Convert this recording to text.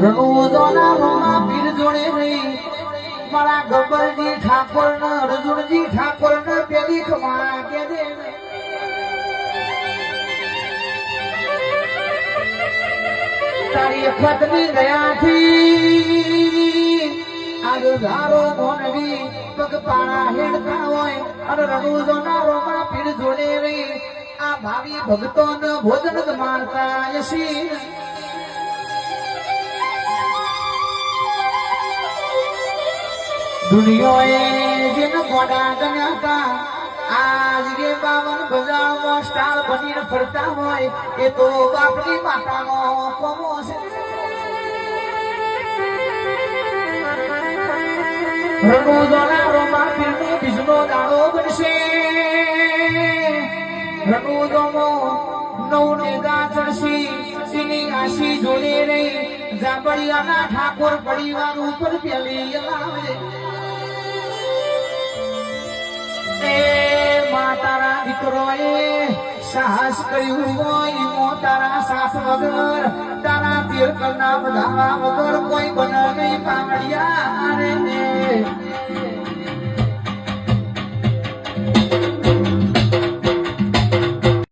રણુજોના રોમા પીર જોડે રહી મારા ગબ્બરજી ઠાકોર ને અર્જુનજી ઠાકોર ને પેલી ખમા કે દે તારી અખતની દયાથી આજ ધારો મોનવી પગપાળા હેડતા હોય અને રણુજોના રોમા પીર જોડે રહી આ ભાવી ભક્તોને ભોજન જ મારતા યશી દુનિયાએ જેને ગોડા ગણ્યા હતા આજ કે 52 બજારમાં સ્ટાર બનીને ફરતા હોય એ તો બાપની માતાનો કોમો છે રણુજોના રોમા પીરનો બીજનો દાડો બનશે રણુજોનો નવનેગા ચડશી એની આશી જોડે રહી જાબડિયાના ઠાકોર પરિવાર ઉપર પેલી લાવે તારા દીકરોએ સાહસ કર્યું હોય તારા સાસ વગર તારા તીર કરના બધા વગર કોઈ બને નહીં પાંગડિયા રે